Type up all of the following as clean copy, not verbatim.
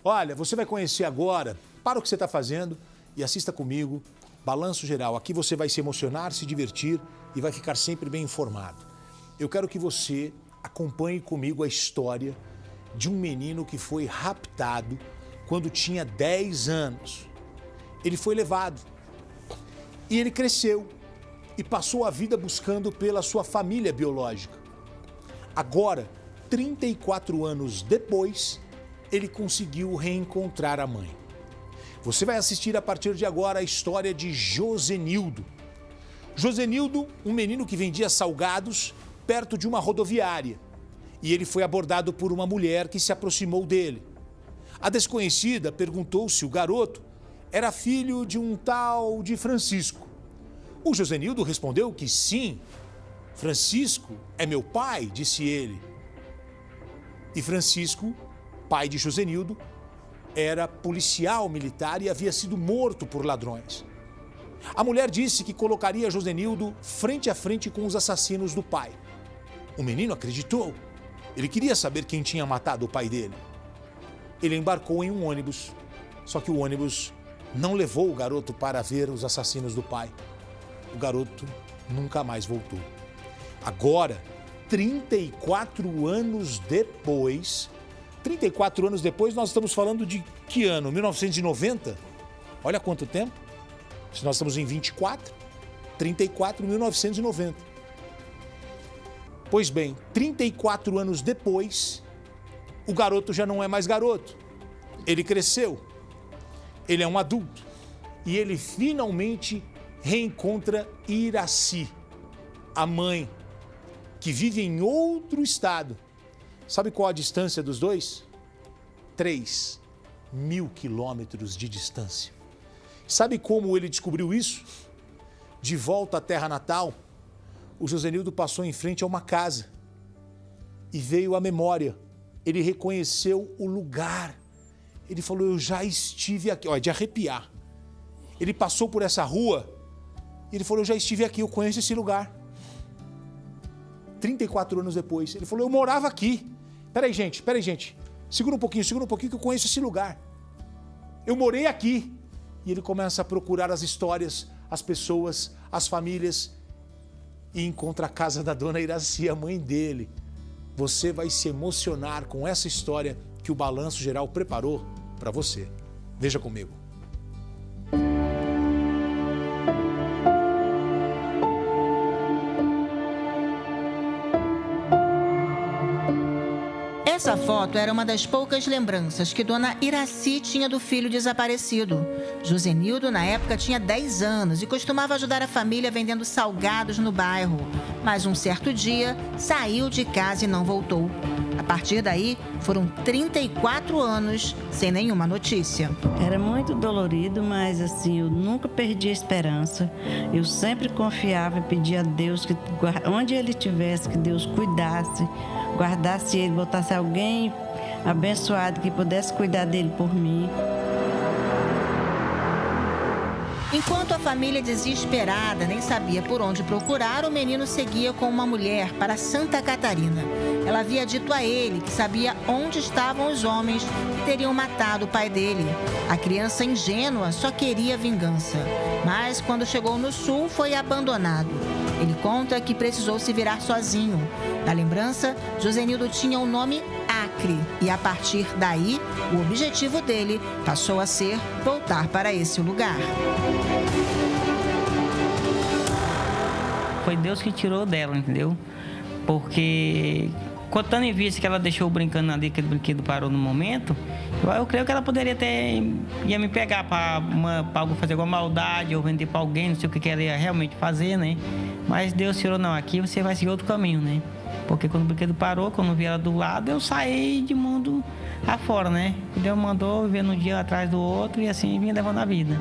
Olha, você vai conhecer agora, para o que você está fazendo e assista comigo, Balanço Geral. Aqui você vai se emocionar, se divertir e vai ficar sempre bem informado. Eu quero que você acompanhe comigo a história de um menino que foi raptado quando tinha 10 anos. Ele foi levado e ele cresceu e passou a vida buscando pela sua família biológica. Agora, 34 anos depois, ele conseguiu reencontrar a mãe. Você vai assistir a partir de agora a história de Josenildo. Josenildo, um menino que vendia salgados perto de uma rodoviária. E ele foi abordado por uma mulher que se aproximou dele. A desconhecida perguntou se o garoto era filho de um tal de Francisco. O Josenildo respondeu que sim. Francisco é meu pai, disse ele. E Francisco, pai de Josenildo, era policial militar e havia sido morto por ladrões. A mulher disse que colocaria Josenildo frente a frente com os assassinos do pai. O menino acreditou. Ele queria saber quem tinha matado o pai dele. Ele embarcou em um ônibus, só que o ônibus não levou o garoto para ver os assassinos do pai. O garoto nunca mais voltou. Agora, 34 anos depois, nós estamos falando de que ano? 1990? Olha quanto tempo. Se nós estamos em 24, 34, 1990. Pois bem, 34 anos depois, o garoto já não é mais garoto. Ele cresceu, ele é um adulto e ele finalmente reencontra Iraci, a mãe, que vive em outro estado. Sabe qual a distância dos dois? 3.000 quilômetros de distância. Sabe como ele descobriu isso? De volta à terra natal, o Josenildo passou em frente a uma casa e veio à memória. Ele reconheceu o lugar. Ele falou, eu já estive aqui. Olha, de arrepiar. Ele passou por essa rua e ele falou, eu já estive aqui, eu conheço esse lugar. 34 anos depois, ele falou, eu morava aqui. Peraí, gente. Segura um pouquinho que eu conheço esse lugar. Eu morei aqui. E ele começa a procurar as histórias, as pessoas, as famílias e encontra a casa da dona Iraci, a mãe dele. Você vai se emocionar com essa história que o Balanço Geral preparou para você. Veja comigo. Essa foto era uma das poucas lembranças que dona Iraci tinha do filho desaparecido. Josenildo, na época, tinha 10 anos e costumava ajudar a família vendendo salgados no bairro. Mas um certo dia, saiu de casa e não voltou. A partir daí, foram 34 anos sem nenhuma notícia. Era muito dolorido, mas assim, eu nunca perdi a esperança. Eu sempre confiava e pedia a Deus que onde ele estivesse, que Deus cuidasse, guardasse ele, botasse alguém abençoado que pudesse cuidar dele por mim. Enquanto a família desesperada nem sabia por onde procurar, o menino seguia com uma mulher para Santa Catarina. Ela havia dito a ele que sabia onde estavam os homens que teriam matado o pai dele. A criança ingênua só queria vingança. Mas quando chegou no sul, foi abandonado. Ele conta que precisou se virar sozinho. Na lembrança, Josenildo tinha o nome Acre. E a partir daí, o objetivo dele passou a ser voltar para esse lugar. Foi Deus que tirou dela, entendeu? Porque, contando em vista que ela deixou brincando ali, aquele brinquedo parou no momento, eu creio que ela poderia ia me pegar para fazer alguma maldade ou vender para alguém, não sei o que ela ia realmente fazer, né? Mas Deus tirou, não, aqui você vai seguir outro caminho, né? Porque quando o brinquedo parou, quando eu vi ela do lado, eu saí de mundo afora, né? Deus mandou viver um dia atrás do outro e assim vinha levando a vida.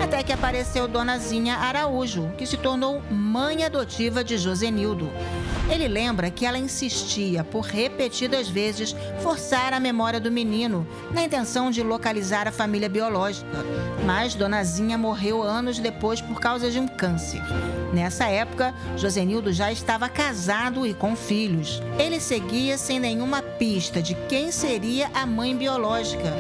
Até que apareceu Dona Zinha Araújo, que se tornou mãe adotiva de Josenildo. Ele lembra que ela insistia por repetidas vezes forçar a memória do menino, na intenção de localizar a família biológica. Mas Dona Zinha morreu anos depois por causa de um câncer. Nessa época, Josenildo já estava casado e com filhos. Ele seguia sem nenhuma pista de quem seria a mãe biológica.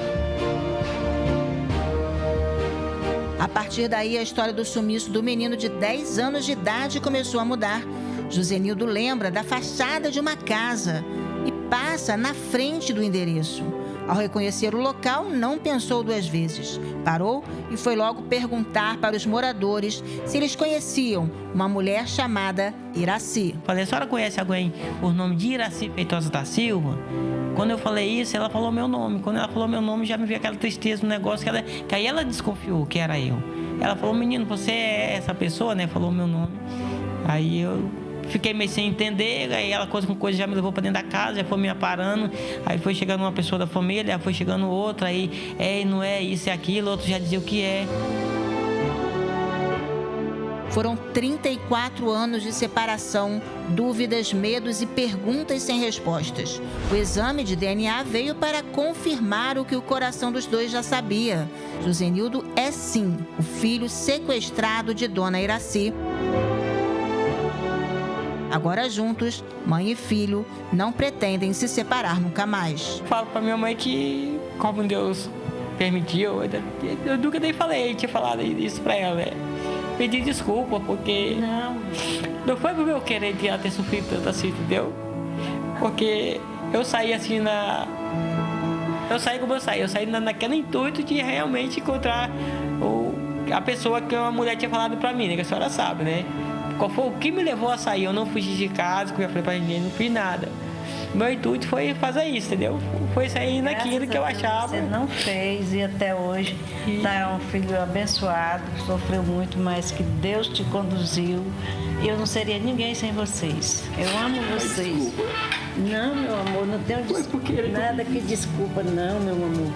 A partir daí, a história do sumiço do menino de 10 anos de idade começou a mudar. Josenildo lembra da fachada de uma casa e passa na frente do endereço. Ao reconhecer o local, não pensou duas vezes. Parou e foi logo perguntar para os moradores se eles conheciam uma mulher chamada Iraci. Falei, a senhora conhece alguém por nome de Iraci Feitosa da Silva? Quando eu falei isso, ela falou meu nome. Quando ela falou meu nome, já me veio aquela tristeza no negócio, que aí ela desconfiou que era eu. Ela falou, menino, você é essa pessoa, né? Falou meu nome. Aí eu fiquei meio sem entender, aí ela coisa com coisa já me levou para dentro da casa, já foi me aparando, aí foi chegando uma pessoa da família, foi chegando outra, aí não é isso e aquilo, outro já dizia o que é. Foram 34 anos de separação, dúvidas, medos e perguntas sem respostas. O exame de DNA veio para confirmar o que o coração dos dois já sabia. Josenildo é sim o filho sequestrado de Dona Iraci. Agora juntos, mãe e filho não pretendem se separar nunca mais. Falo pra minha mãe que, como Deus permitiu, eu nunca nem falei, tinha falado isso pra ela, né? Pedi desculpa, porque não foi pro meu querer de ela ter sofrido tanto assim, entendeu? Porque eu saí assim eu saí como eu saí naquele intuito de realmente encontrar a pessoa que uma mulher tinha falado pra mim, né? Que a senhora sabe, né? Qual foi o que me levou a sair? Eu não fugi de casa, como eu falei pra ninguém, não fiz nada. Meu intuito foi fazer isso, entendeu? Foi sair naquilo que eu achava. Você não fez e até hoje tá um filho abençoado, sofreu muito, mas que Deus te conduziu. E eu não seria ninguém sem vocês. Eu amo vocês. Não, meu amor, não tenho nada que desculpa, não, meu amor.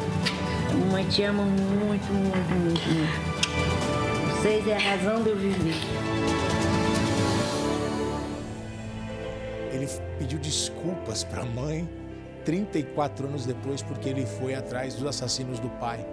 A mamãe te ama muito, muito, muito, muito. Vocês é a razão de eu viver. Ele pediu desculpas para a mãe 34 anos depois porque ele foi atrás dos assassinos do pai.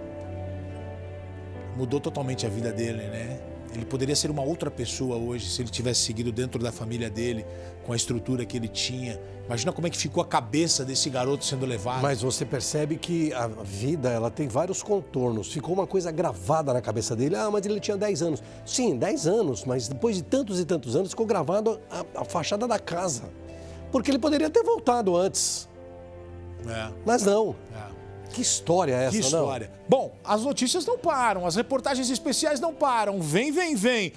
Mudou totalmente a vida dele, né? Ele poderia ser uma outra pessoa hoje se ele tivesse seguido dentro da família dele, com a estrutura que ele tinha. Imagina como é que ficou a cabeça desse garoto sendo levado. Mas você percebe que a vida, ela tem vários contornos. Ficou uma coisa gravada na cabeça dele. Ah, mas ele tinha 10 anos. Sim, 10 anos, mas depois de tantos e tantos anos ficou gravado a fachada da casa. Porque ele poderia ter voltado antes. Mas não. Que história é essa, Que história. não? Bom, as notícias não param, as reportagens especiais não param. Vem, vem, vem.